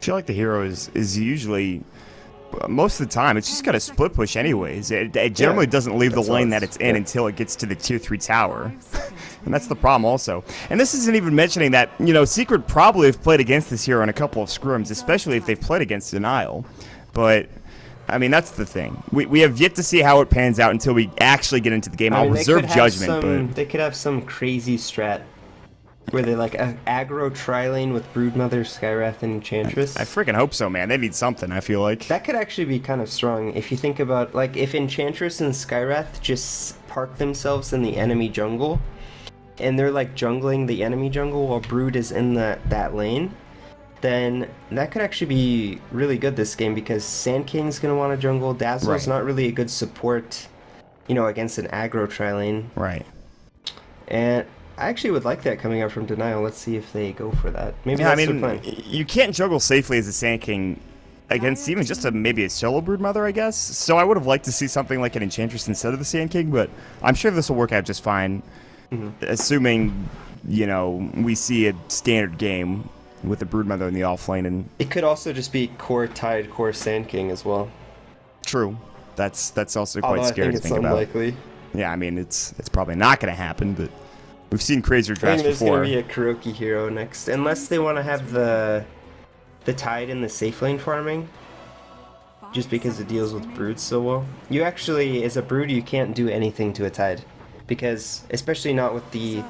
I feel like the hero is usually, most of the time, it's just got a split push anyways. It generally doesn't leave the lane that it's in until it gets to the tier 3 tower. And that's the problem also. And this isn't even mentioning that, you know, Secret probably have played against this hero in a couple of scrims, especially if they've played against Denial. But, I mean, that's the thing. We have yet to see how it pans out until we actually get into the game. I'll reserve judgment, but... They could have some crazy strat where they like aggro tri-lane with Broodmother, Skywrath, and Enchantress. I freaking hope so, man. They need something, I feel like. That could actually be kind of strong if you think about, like, if Enchantress and Skywrath just park themselves in the enemy jungle, and they're, like, jungling the enemy jungle while Brood is in that lane, then that could actually be really good this game, because Sand King's going to want to jungle, Dazzle's not really a good support, you know, against an aggro tri-lane. Right. And I actually would like that coming out from Denial. Let's see if they go for that. Maybe yeah, that's their plan. You can't juggle safely as a Sand King against even just maybe a solo Broodmother, I guess. So I would have liked to see something like an Enchantress instead of the Sand King, but I'm sure this will work out just fine, assuming, you know, we see a standard game with the Broodmother in the offlane. And it could also just be core tied, core Sand King as well. True. That's also quite scary to think about. Unlikely. Yeah, I mean, it's probably not going to happen, but we've seen crazier drafts before. There's going to be a Kuroki hero next, unless they want to have the Tide in the safe lane farming, just because it deals with Broods so well. You actually, as a Brood, you can't do anything to a Tide, because, especially not with the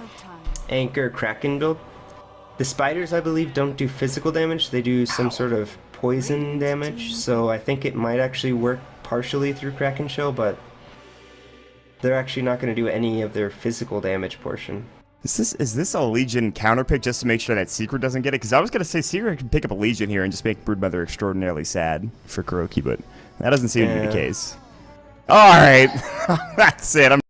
Anchor Kraken build, the spiders, I believe, don't do physical damage, they do some sort of poison damage, so I think it might actually work partially through Kraken Shell, but they're actually not going to do any of their physical damage portion. Is this a Legion counter pick just to make sure that Secret doesn't get it? Because I was going to say Secret can pick up a Legion here and just make Broodmother extraordinarily sad for Kuroki, but that doesn't seem to be the case. Alright, that's it, I'm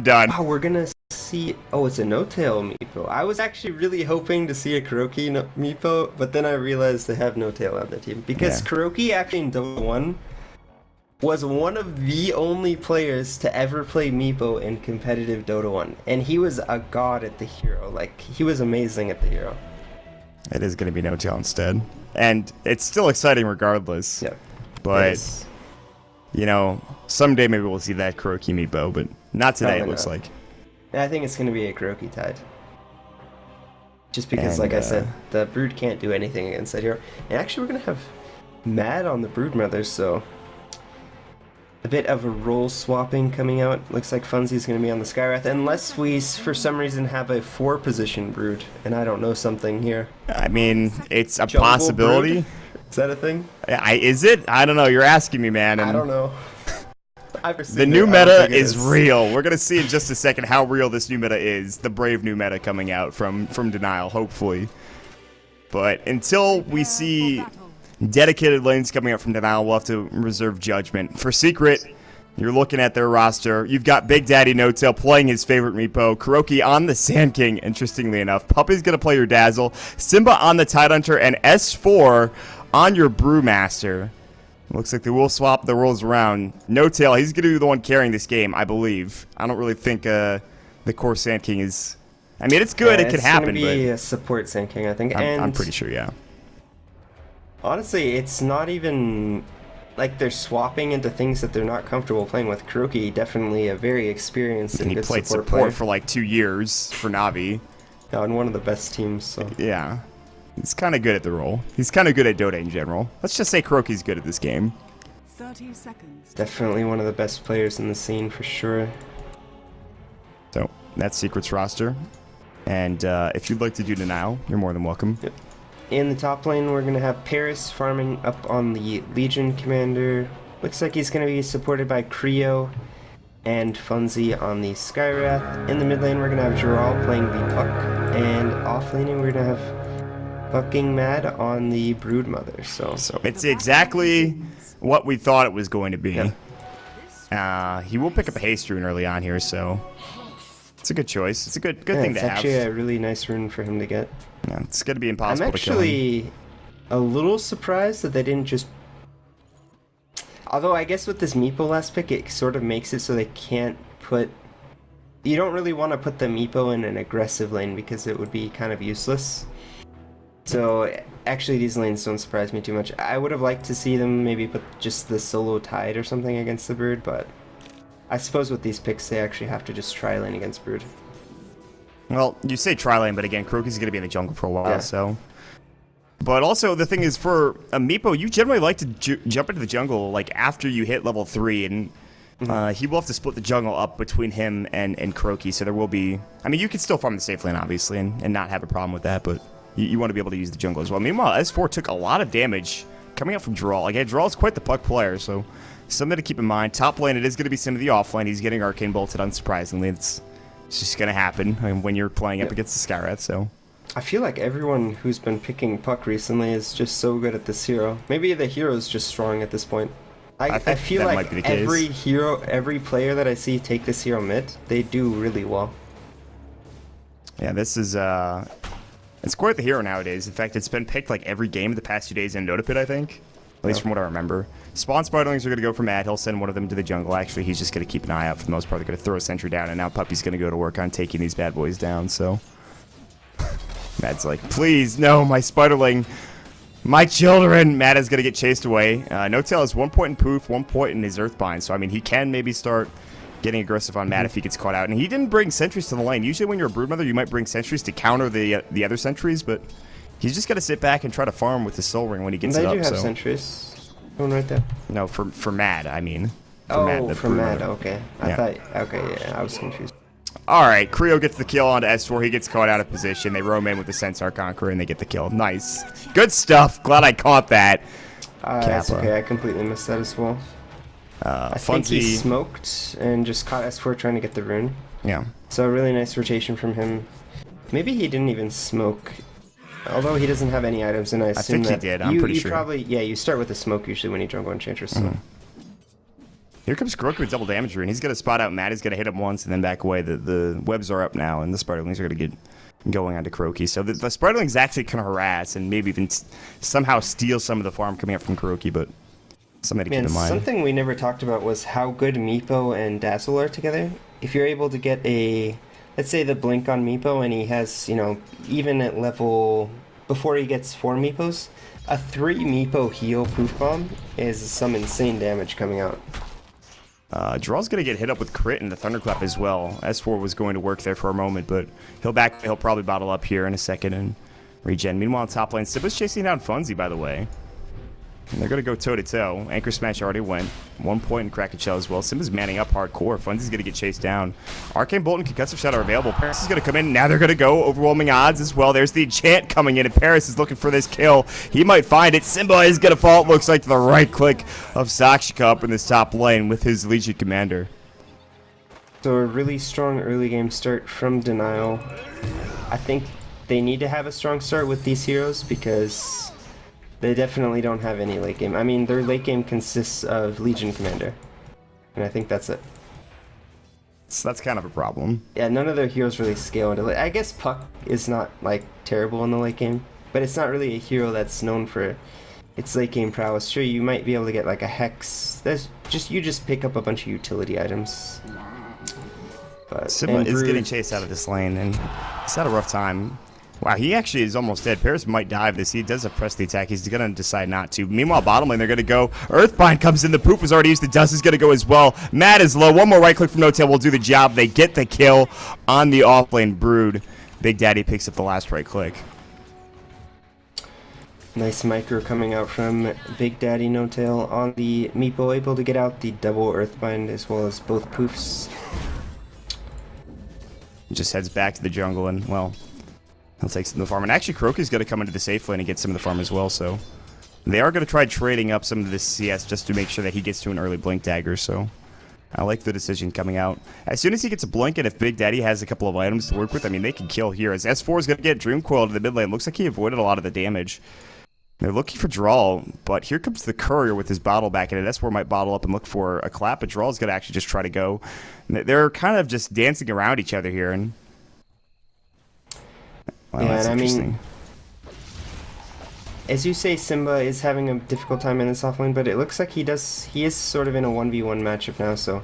done. Oh, we're going to see... Oh, it's a No-Tail Meepo. I was actually really hoping to see a Kuroki Meepo, but then I realized they have No-Tail on the team. Because Kuroki actually in Dota 1 was one of the only players to ever play Meepo in competitive Dota 1. And he was a god at the hero. Like, he was amazing at the hero. It is going to be No-Tail instead. And it's still exciting regardless. Yeah. But, you know, someday maybe we'll see that Kuroki Meepo, but not today, it looks like. I think it's going to be a Kuroki Tide. Just because, like I said, the Brood can't do anything against that hero. And actually, we're going to have Mad on the Broodmother, so... a bit of a role swapping coming out. Looks like Funzy's going to be on the Skywrath, unless we, for some reason, have a 4-position Brood, and I don't know something here. I mean, it's a possibility. Brood? Is that a thing? Is it? I don't know. You're asking me, man. And I don't know. the new meta is real. We're going to see in just a second how real this new meta is. The brave new meta coming out from Denial, hopefully. But until we see dedicated lanes coming up from Denial, we'll have to reserve judgment. For Secret, you're looking at their roster. You've got Big Daddy No-Tail playing his favorite Meepo. Kuroki on the Sand King, interestingly enough. Puppy's going to play your Dazzle. Simba on the Tidehunter, and S4 on your Brewmaster. Looks like they will swap the roles around. No-Tail, he's going to be the one carrying this game, I believe. I don't really think the core Sand King is... I mean, it's good. It could happen, but... It's going to be a support Sand King, I think. I'm pretty sure, yeah. Honestly, it's not even like they're swapping into things that they're not comfortable playing with. Kuroki, definitely a very experienced and good support player. He played support for like 2 years for Navi. On one of the best teams, so... Yeah. He's kind of good at the role. He's kind of good at Dota in general. Let's just say Kuroki's good at this game. 30 seconds. Definitely one of the best players in the scene, for sure. So, that's Secret's roster. And if you'd like to do Denial, you're more than welcome. Yep. In the top lane, we're going to have Paris farming up on the Legion Commander. Looks like he's going to be supported by Creo and Funzy on the Skywrath. In the mid lane, we're going to have Giral playing the Puck. And off laning, we're going to have Fucking Mad on the Broodmother. So it's exactly what we thought it was going to be. Yep. He will pick up a Haste Rune early on here, so it's a good choice. It's a good thing to have. It's actually a really nice rune for him to get. Yeah, it's going to be impossible to kill him. I'm actually a little surprised that they didn't just... Although I guess with this Meepo last pick, it sort of makes it so they can't put... You don't really want to put the Meepo in an aggressive lane because it would be kind of useless. So actually these lanes don't surprise me too much. I would have liked to see them maybe put just the solo Tide or something against the Brood, but I suppose with these picks they actually have to just try lane against Brood. Well, you say tri lane, but again, Kuroky's going to be in the jungle for a while, Yeah. so... But also, the thing is, for a Meepo, you generally like to jump into the jungle, like, after you hit level 3, and he will have to split the jungle up between him and Kuroky, so there will be... I mean, you can still farm the safe lane, obviously, and not have a problem with that, but you want to be able to use the jungle as well. Meanwhile, S4 took a lot of damage coming out from Droll. Again, Droll is quite the puck player, so something to keep in mind. Top lane, it is going to be some of the off lane. He's getting Arcane Bolted, unsurprisingly. It's just going to happen when you're playing up against the Skywrath, so... I feel like everyone who's been picking Puck recently is just so good at this hero. Maybe the hero's just strong at this point. I feel that like might be the case. every player that I see take this hero mid, they do really well. Yeah, this is, it's quite the hero nowadays. In fact, it's been picked like every game of the past 2 days in Dota Pit, I think. At least from what I remember. Spawn Spiderlings are going to go for Matt. He'll send one of them to the jungle. Actually, he's just going to keep an eye out for the most part. They're going to throw a sentry down, and now Puppy's going to go to work on taking these bad boys down, so... Matt's like, please, no, my Spiderling. My children. Matt is going to get chased away. No Tail has 1 point in Poof, 1 point in his Earthbind. So, I mean, he can maybe start getting aggressive on Matt if he gets caught out. And he didn't bring sentries to the lane. Usually when you're a Broodmother, you might bring sentries to counter the other sentries. But he's just got to sit back and try to farm with the Soul Ring when he gets it up. They do have sentries. One right there. No, for Matt, I mean. For Matt, okay. Yeah. I was confused. Alright, Creo gets the kill onto S4. He gets caught out of position. They roam in with the Centaur Conqueror, and they get the kill. Nice. Good stuff. Glad I caught that. It's okay. I completely missed that as well. I think he smoked and just caught S4 trying to get the rune. Yeah. So a really nice rotation from him. Maybe he didn't even smoke. Although he doesn't have any items, and I assume think he did. I'm pretty sure. Probably, yeah, you start with the smoke usually when you jungle Enchantress. So. Here comes Kuroky with double damage rune. He's going to spot out Matt. He's going to hit him once and then back away. The webs are up now, and the Spiderlings are going to get going onto Kuroky. So the Spiderlings actually can harass and maybe even somehow steal some of the farm coming up from Kuroky, but something to keep in mind. Something we never talked about was how good Meepo and Dazzle are together. If you're able to get a, let's say the blink on Meepo, and he has, you know, even at level, before he gets 4 Meepos, a 3 Meepo heal Poof Bomb is some insane damage coming out. Draw's going to get hit up with crit and the Thunderclap as well. S4 was going to work there for a moment, but he'll probably bottle up here in a second and regen. Meanwhile, top lane, Simba's chasing down Funzy, by the way. And they're going to go toe-to-toe. Anchor Smash already went. 1 point in Kraken Shell as well. Simba's manning up hardcore. Funzy's going to get chased down. Arcane Bolt and Concussive Shot are available. Paris is going to come in. Now they're going to go overwhelming odds as well. There's the enchant coming in, and Paris is looking for this kill. He might find it. Simba is going to fall, it looks like, to the right click of Sakshika up in this top lane with his Legion Commander. So a really strong early game start from Denial. I think they need to have a strong start with these heroes because they definitely don't have any late game. I mean, their late game consists of Legion Commander, and I think that's it. So that's kind of a problem. Yeah, none of their heroes really scale into late. I guess Puck is not, like, terrible in the late game, but it's not really a hero that's known for its late game prowess. Sure, you might be able to get, like, a Hex. You just pick up a bunch of utility items. But Simba is getting chased out of this lane, and he's had a rough time. Wow, he actually is almost dead. Paris might dive this. He does have press the attack. He's going to decide not to. Meanwhile, bottom lane, they're going to go. Earthbind comes in. The Poof was already used. The Dust is going to go as well. Matt is low. One more right click from No Tail will do the job. They get the kill on the off lane Brood. Big Daddy picks up the last right click. Nice micro coming out from Big Daddy No Tail on the Meepo, able to get out the double Earthbind as well as both Poofs. Just heads back to the jungle and, well, he'll take some of the farm. And actually, Kuroky's going to come into the safe lane and get some of the farm as well, so they are going to try trading up some of this CS just to make sure that he gets to an early Blink Dagger, so I like the decision coming out. As soon as he gets a Blink, and if Big Daddy has a couple of items to work with, I mean, they can kill here. As S4 is going to get Dream Coil to the mid lane. Looks like he avoided a lot of the damage. They're looking for Drawl, but here comes the Courier with his bottle back in it. S4 might bottle up and look for a clap, but Drawl's going to actually just try to go. They're kind of just dancing around each other here, and wow, yeah, that's and I interesting. mean, as you say, Simba is having a difficult time in this offlane, but it looks like he is sort of in a 1v1 matchup now, so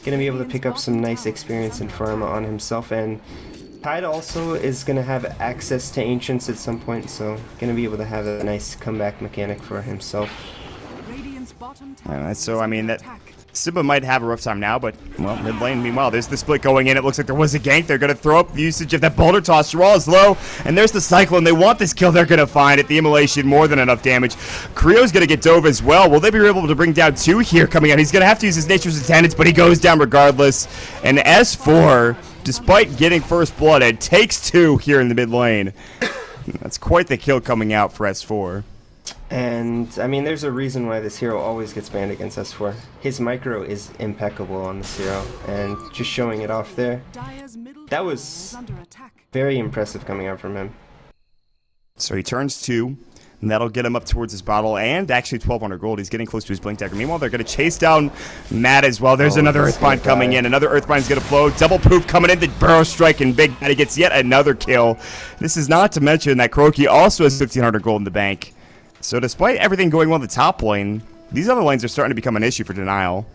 gonna be able to pick up some nice experience and farm on himself, and Tide also is going to have access to Ancients at some point, so going to be able to have a nice comeback mechanic for himself. Radiant's bottom tower Alright, so is I mean under that attack. Simba might have a rough time now, but well, mid lane. Meanwhile, there's the split going in. It looks like there was a gank. They're gonna throw up the usage of that boulder toss. Raw is low, and there's the Cyclone. They want this kill. They're gonna find it. The immolation, more than enough damage. Creo's gonna get dove as well. Will they be able to bring down 2 here coming out? He's gonna have to use his Nature's Attendants, but he goes down regardless. And S4, despite getting first blood, it takes 2 here in the mid lane. That's quite the kill coming out for S4. And, I mean, there's a reason why this hero always gets banned against S4. His micro is impeccable on this hero, and just showing it off there, Dire's middle that tower was is under attack. very impressive coming out from him. So he turns 2, and that'll get him up towards his bottle, and actually 1,200 gold. He's getting close to his Blink Dagger. Meanwhile, they're going to chase down Matt as well. There's another he's Earthbind gonna coming die. in. Another Earthbind's going to flow. Double poof coming in. The Burrow Strike, and Big Daddy gets yet another kill. This is not to mention that Croaky also has 1,500 gold in the bank. So despite everything going well in the top lane, these other lanes are starting to become an issue for Denial.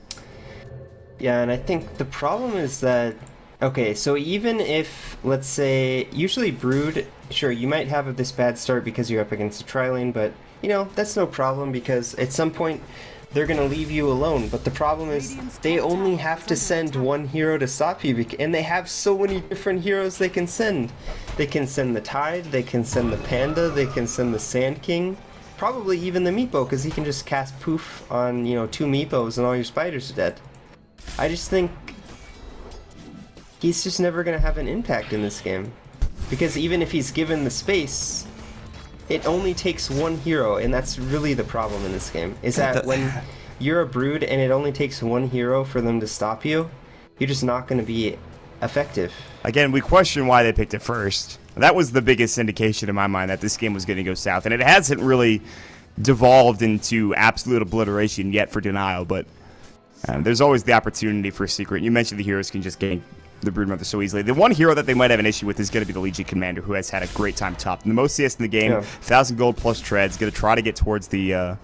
Yeah, and I think the problem is that, okay, so even if, let's say, usually Brood, sure, you might have this bad start because you're up against a tri-lane, but, you know, that's no problem because at some point they're going to leave you alone. But the problem is they only have to send one hero to stop you, and they have so many different heroes they can send. They can send the Tide, they can send the Panda, they can send the Sand King. Probably even the Meepo, because he can just cast poof on, you know, 2 Meepos and all your spiders are dead. I just think he's just never going to have an impact in this game. Because even if he's given the space, it only takes 1 hero, and that's really the problem in this game. Is that when you're a Brood and it only takes 1 hero for them to stop you, you're just not going to be effective. Again, we question why they picked it first. That was the biggest indication in my mind that this game was going to go south, and it hasn't really devolved into absolute obliteration yet for Denial, but there's always the opportunity for a secret. You mentioned the heroes can just gain the Broodmother so easily. The one hero that they might have an issue with is going to be the Legion Commander, who has had a great time top. The most CS in the game, 1,000 gold plus treads, going to try to get towards the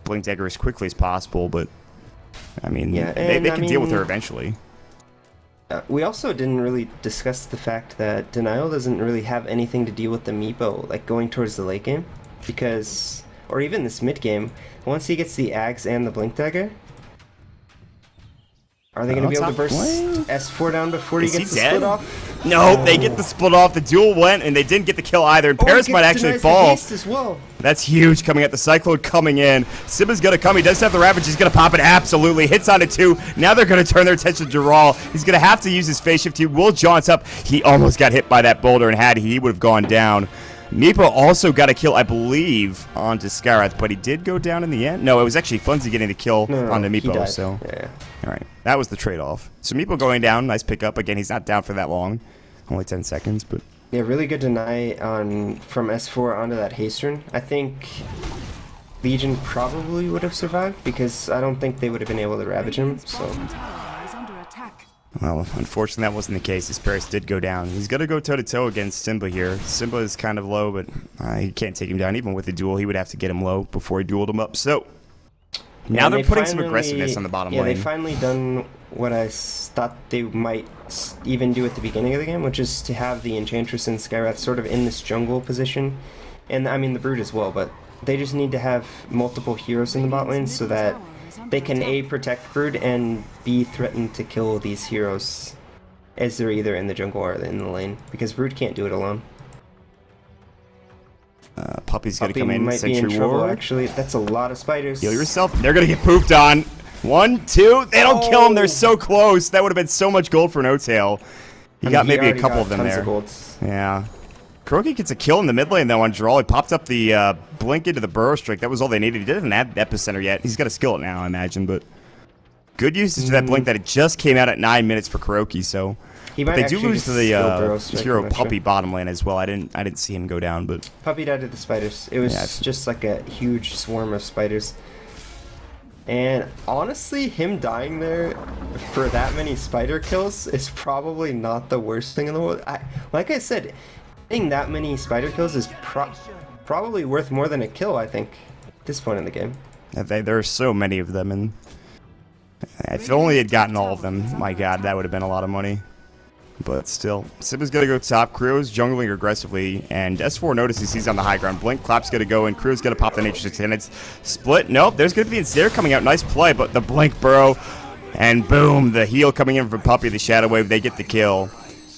Blink Dagger as quickly as possible, but I mean, they can deal with her eventually. We also didn't really discuss the fact that Denial doesn't really have anything to deal with the Meepo, like going towards the late game, because, or even this mid game, once he gets the Ags and the Blink Dagger, are they going to be able to burst S4 down before he gets the split off? No, they get the split off. The duel went, and they didn't get the kill either. And Paris might actually fall. As well. That's huge coming at the Cyclone coming in. Simba's going to come. He does have the Ravage. He's going to pop it. Absolutely. Hits on it too. Now they're going to turn their attention to Raw. He's going to have to use his phase shift. He will jaunt up. He almost got hit by that boulder, and had he would have gone down. Meepo also got a kill, I believe, onto Skarath, but he did go down in the end. No, it was actually Funzy getting the kill onto Meepo. So, yeah. All right, that was the trade-off. So Meepo going down, nice pickup. Again, he's not down for that long, only 10 seconds, but yeah, really good deny on from S4 onto that haste rune. I think Legion probably would have survived because I don't think they would have been able to ravage him. So. Tower is under attack. Well, unfortunately, that wasn't the case. His Paris did go down. He's going to go toe-to-toe against Simba here. Simba is kind of low, but he can't take him down. Even with the duel, he would have to get him low before he dueled him up. So, now they're putting some aggressiveness on the bottom lane. Yeah, they finally done what I thought they might even do at the beginning of the game, which is to have the Enchantress and Skywrath sort of in this jungle position. And, I mean, the Brood as well, but they just need to have multiple heroes in the bot lane so that they can A, protect Brood, and B, threaten to kill these heroes as they're either in the jungle or in the lane, because Brood can't do it alone. Puppy's going to come Puppy in, might be in Sentry trouble, War. actually. That's a lot of spiders. Heal yourself. They're going to get pooped on. 1, 2. They don't kill him. They're so close. That would have been so much gold for No Tail. He got maybe a couple of them there. Yeah. Kuroki gets a kill in the mid lane, though, on draw. He popped up the blink into the Burrow Strike. That was all they needed. He doesn't have Epicenter yet. He's got to skill it now, I imagine, but good usage of that blink that it just came out at 9 minutes for Kuroki, so they do lose to the hero Puppy bottom lane as well. I didn't see him go down, but Puppy died to the spiders. It was just like a huge swarm of spiders. And honestly, him dying there for that many spider kills is probably not the worst thing in the world. Like I said, getting that many spider kills is probably worth more than a kill, I think, at this point in the game. There are so many of them, and if only had gotten all of them, my god, that would have been a lot of money. But still, Simba's gonna go top. Crio's jungling aggressively, and S4 notices he's on the high ground. Blink, Clap's gonna go, and Crio's gonna pop the Nature 6, and it's split. Nope, there's gonna be a Ensnare coming out. Nice play, but the Blink burrow, and boom, the heal coming in from Puppey, the Shadow Wave. They get the kill.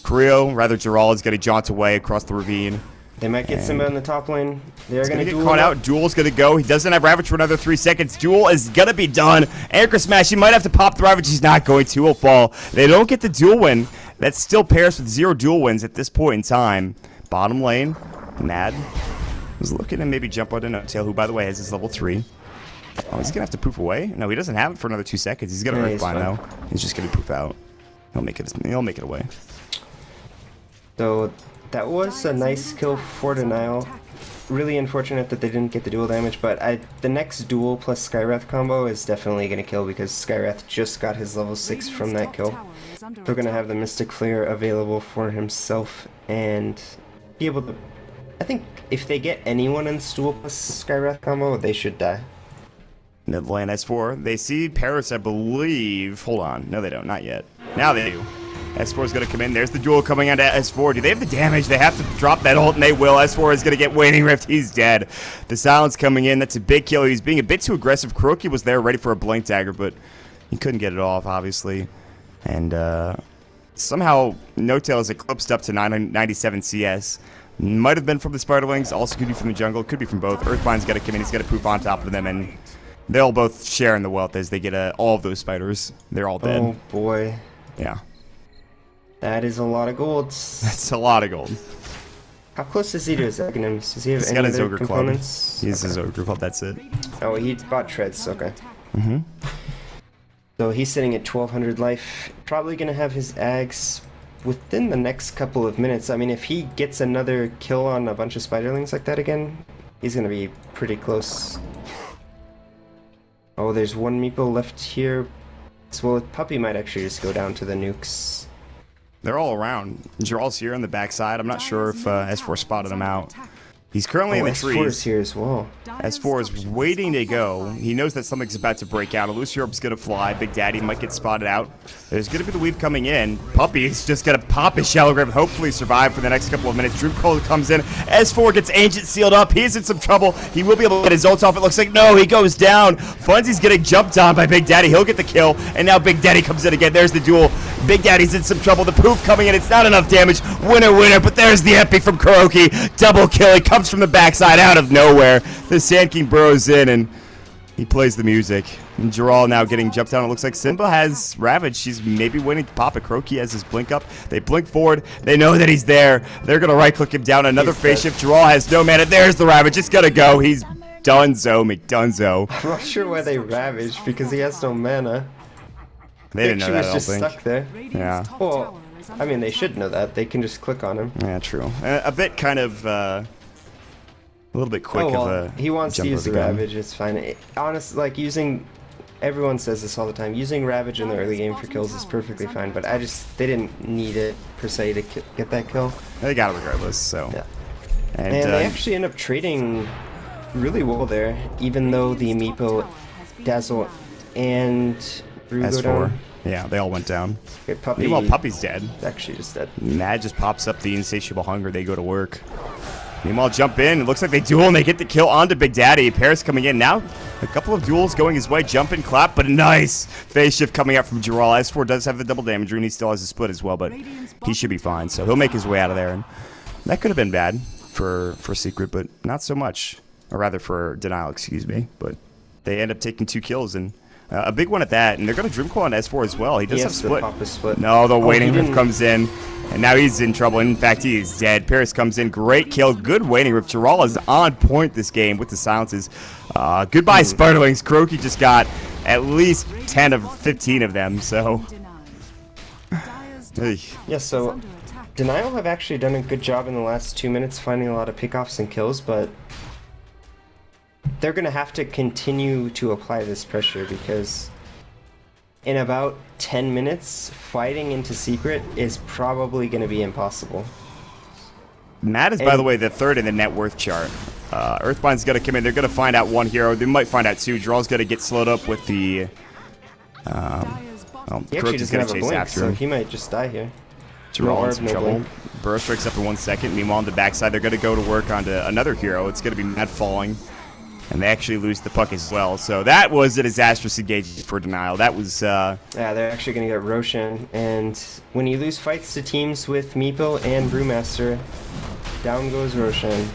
Crio, rather Gerald, is gonna jaunt away across the ravine. They might get Simba in the top lane. They're Gonna get caught out. Duel's gonna go. He doesn't have Ravage for another 3 seconds. Duel is gonna be done. Anchor Smash. He might have to pop the Ravage. He's not going to. He'll fall. They don't get the duel win. That still pairs with 0 duel wins at this point in time. Bottom lane, Mad was looking to maybe jump on a No-Tail, who by the way has his level 3. Oh, he's gonna have to poof away. No, he doesn't have it for another 2 seconds. He's gonna Earthbind though. He's just gonna poof out. He'll make it. He'll make it away. So that was a nice kill for Denial. Really unfortunate that they didn't get the dual damage, but the next duel plus Skywrath combo is definitely going to kill because Skywrath just got his level 6 from that kill. They're going to have the Mystic Flare available for himself and be able to... I think if they get anyone in this duel plus Skywrath combo, they should die. Mid lane S4. They see Paris, I believe. Hold on. No, they don't. Not yet. Now they do. S4 is going to come in. There's the duel coming onto S4. Do they have the damage? They have to drop that ult, and they will. S4 is going to get Waning Rift. He's dead. The silence coming in. That's a big kill. He's being a bit too aggressive. Kuroki was there ready for a Blink Dagger, but he couldn't get it off, obviously. And somehow No-Tail is eclipsed up to 997 CS. Might have been from the Spiderlings. Also could be from the jungle. Could be from both. Earthbind's got to come in. He's got to poof on top of them, and they'll both share in the wealth as they get all of those spiders. They're all dead. Oh, boy. Yeah. That is a lot of gold. That's a lot of gold. How close is he to his Aghanim's? Does he have He's any got his other Ogre components? Club. He has his Ogre Club, that's it. Oh, he bought Treads, okay. Mm-hmm. So he's sitting at 1200 life. Probably going to have his Ags within the next couple of minutes. I mean, if he gets another kill on a bunch of Spiderlings like that again, he's going to be pretty close. Oh, there's one Meepo left here. So well, Puppey might actually just go down to the nukes. They're all around. Jaral's here on the backside. I'm not sure if S4 spotted him out. He's currently in the trees. S4 is here as well. S4 is waiting to go. He knows that something's about to break out. A loose Europe's going to fly. Big Daddy might get spotted out. There's going to be the weave coming in. Puppey's just going to pop his Shallow Grave, hopefully survive for the next couple of minutes. Drew Cole comes in. S4 gets Ancient sealed up. He's in some trouble. He will be able to get his ult off. It looks like no, he goes down. Funzy's getting jumped on by Big Daddy. He'll get the kill. And now Big Daddy comes in again. There's the duel. Big Daddy's in some trouble. The poof coming in. It's not enough damage. Winner, winner. But there's the epic from Kuroki. Double kill. He comes from the backside out of nowhere. The Sand King burrows in and he plays the music. And Jaral now getting jumped down. It looks like Simba has Ravage. She's maybe waiting to pop it. Kuroki has his blink up. They blink forward. They know that he's there. They're going to right-click him down. Another phase shift. Jaral has no mana. There's the Ravage. It's going to go. He's Dunzo McDunzo. I'm not sure why they Ravaged because he has no mana. They didn't know that, I don't just think. stuck there. Yeah. Well, I mean, they should know that. They can just click on him. Yeah, true. A bit kind of, a little bit quick Oh, well, of a he wants to jump use of the the gun. Ravage. It's fine. Honestly, like using, everyone says this all the time. Using Ravage in the early game for kills is perfectly fine. But they didn't need it per se to get that kill. They got it regardless. So. Yeah. And, And they actually end up trading really well there, even though the Meepo, Dazzle, and Brew go S4. down. Yeah, they all went down. Okay, Puppey. Meanwhile, Puppey's dead. Actually just dead. Mad just pops up the insatiable hunger. They go to work. Meanwhile, jump in. It looks like they duel and they get the kill onto Big Daddy. Paris coming in now. A couple of duels going his way. Jump and clap, but a nice phase shift coming out from Jaral. S4 does have the double damage, and he still has a split as well, but he should be fine. So he'll make his way out of there. And that could have been bad for Secret, but not so much. Or rather for Denial, excuse me. But they end up taking 2 kills, and a big one at that. And they're going to Dream Coil on S4 as well. He does have split. Pop a split. No, the Waning Rift didn't. comes in. And now he's in trouble. In fact, he is dead. Paris comes in. Great kill. Good Waning Rift. Jaral is on point this game with the silences. Goodbye, Spiderlings. Kuroki just got at least 10 of 15 of them, so. Yeah, so Denial have actually done a good job in the last 2 minutes finding a lot of pickoffs and kills, but they're going to have to continue to apply this pressure because in about 10 minutes, fighting into Secret is probably going to be impossible. Matt is, by the way, the 3rd in the net worth chart. Earthbind's going to come in. They're going to find out 1 hero. They might find out 2. Jaral's going to get slowed up with the... He actually Kuroki's doesn't going have to a chase blink, after so him. he might just die here. Jarrell in some trouble. Burrow strikes up in 1 second. Meanwhile, on the backside, they're going to go to work onto another hero. It's going to be Matt falling. And they actually lose the puck as well. So that was a disastrous engagement for Denial. That was... Yeah, they're actually going to get Roshan. And when you lose fights to teams with Meepo and Brewmaster, down goes Roshan.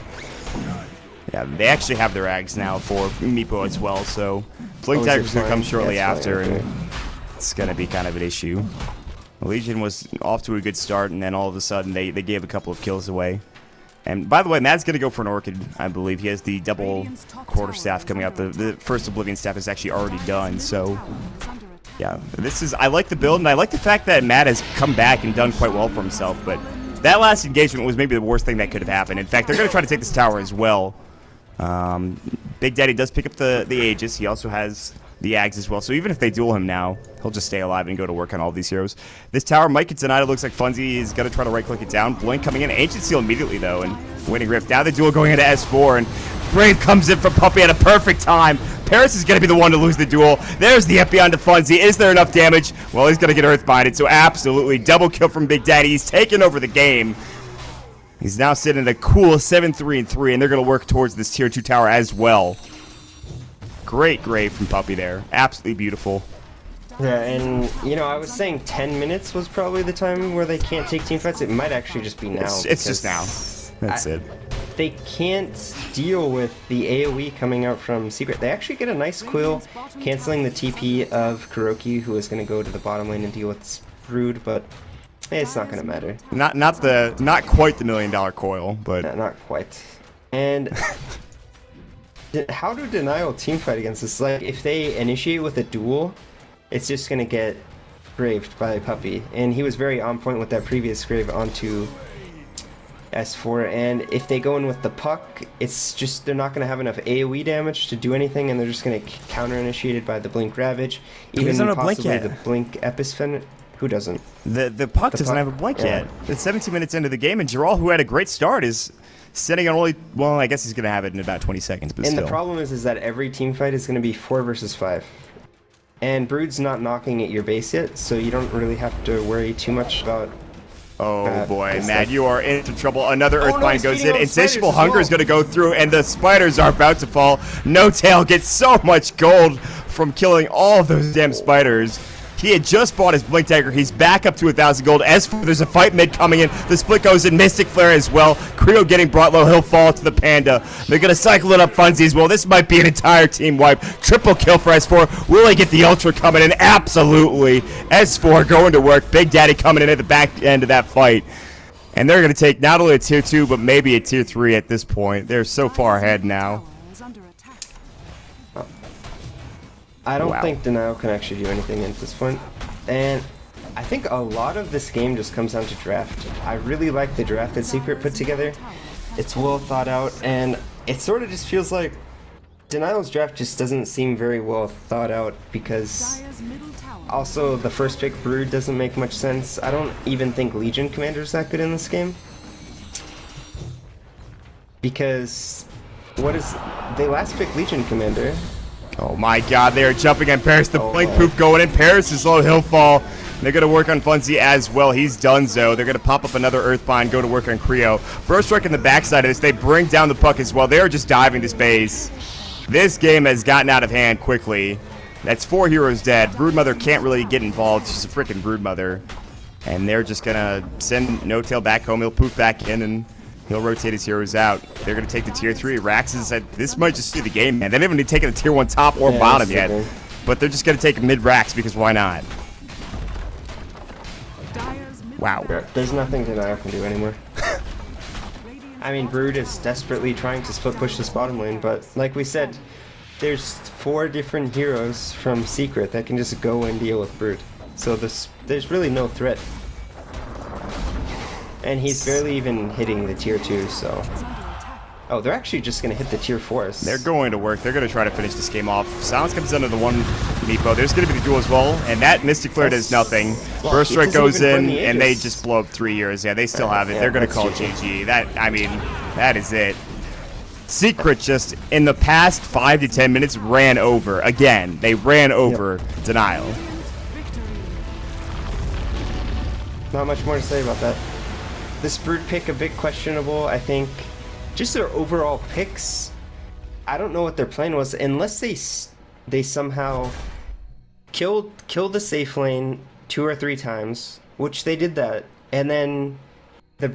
Yeah, they actually have their Ags now for Meepo as well. So Blink Dagger's going to come shortly after. And it's going to be kind of an issue. Legion was off to a good start, and then all of a sudden they gave a couple of kills away. And by the way, Matt's going to go for an Orchid, I believe. He has the double quarterstaff coming out. The first Oblivion staff is actually already done, so... Yeah, this is... I like the build, and I like the fact that Matt has come back and done quite well for himself, but that last engagement was maybe the worst thing that could have happened. In fact, they're going to try to take this tower as well. Big Daddy does pick up the Aegis. He also has the Ags as well, so even if they duel him now, he'll just stay alive and go to work on all these heroes. This tower might get denied. It looks like Funzy is going to try to right-click it down. Blink coming in. Ancient Seal immediately, though, and winning Rift. Now the duel going into S4, and Brave comes in from Puppy at a perfect time. Paris is going to be the one to lose the duel. There's the Epi onto Funzy. Is there enough damage? Well, he's going to get Earthbinded, so absolutely double kill from Big Daddy. He's taken over the game. He's now sitting at a cool 7-3-3, and they're going to work towards this Tier 2 tower as well. Great grave from Puppy there. Absolutely beautiful. Yeah, and, you know, I was saying 10 minutes was probably the time where they can't take team fights. It might actually just be now. It's just now. That's it. They can't deal with the AoE coming out from Secret. They actually get a nice quill, canceling the TP of Kuroki, who is going to go to the bottom lane and deal with Brood, but it's not going to matter. Not quite the $1 million coil, but... No, not quite. And... how do Denial teamfight against this? Like, if they initiate with a duel, it's just going to get graved by Puppy. And he was very on point with that previous grave onto S4. And if they go in with the puck, it's just they're not going to have enough AoE damage to do anything, and they're just going to counter-initiated by the Blink Ravage. Even possibly the Blink Episphen. Who doesn't? The puck doesn't have a blink yet. It's 17 minutes into the game, and Jarrell, who had a great start, is sitting on only... Well, I guess he's going to have it in about 20 seconds, but and still. The problem is that every team fight is going to be 4 versus 5. And Brood's not knocking at your base yet, so you don't really have to worry too much about... Oh boy, Matt, you are into trouble. Another Earthbind goes in. Insatiable Hunger is going to go through, and the spiders are about to fall. No Tail gets so much gold from killing all of those damn spiders. He had just bought his Blink Dagger. He's back up to 1,000 gold. S4, there's a fight mid coming in. The split goes in. Mystic Flare as well. Creo getting brought low. He'll fall to the Panda. They're going to cycle it up Funzy as well. This might be an entire team wipe. Triple kill for S4. Will he get the Ultra coming in? Absolutely. S4 going to work. Big Daddy coming in at the back end of that fight. And they're going to take not only a Tier 2, but maybe a Tier 3 at this point. They're so far ahead now. I don't think Denial can actually do anything at this point. And I think a lot of this game just comes down to draft. I really like the draft that Secret put together. It's well thought out, and it sort of just feels like Denial's draft just doesn't seem very well thought out, because also the first pick Brood doesn't make much sense. I don't even think Legion Commander's that good in this game. Because they last picked Legion Commander. Oh my god, they're jumping on Paris. The Blink Poop going in. Paris is low. He'll fall. They're going to work on Funzy as well. He's donezo. They're going to pop up another Earthbind, go to work on Creo. Burst Strike in the backside of this. They bring down the puck as well. They are just diving this base. This game has gotten out of hand quickly. That's 4 heroes dead. Broodmother can't really get involved. She's a freaking Broodmother. And they're just going to send No Tail back home. He'll poof back in, and he'll rotate his heroes out. They're going to take the Tier 3. Rax is at... This might just do the game, man. They haven't even taken a Tier 1 top or bottom yet. But they're just going to take mid-Rax, because why not? Wow. There's nothing Denial can do anymore. I mean, Brood is desperately trying to split push this bottom lane, but like we said, there's 4 different heroes from Secret that can just go and deal with Brood. So there's really no threat. And he's barely even hitting the Tier 2, so... Oh, they're actually just going to hit the Tier 4s. They're going to work. They're going to try to finish this game off. Silence comes under the one Meepo. There's going to be the duel as well, and that Mystic Flare does nothing. Burst Strike goes in, and they just blow up 3 years. Yeah, they still have it. They're going to call it GG. That is it. Secret just, in the past 5 to 10 minutes, ran over. Again, they ran over Denial. Not much more to say about that. This Brood pick a bit questionable, I think. Just their overall picks, I don't know what their plan was, unless they somehow kill the safe lane 2 or 3 times, which they did that, and then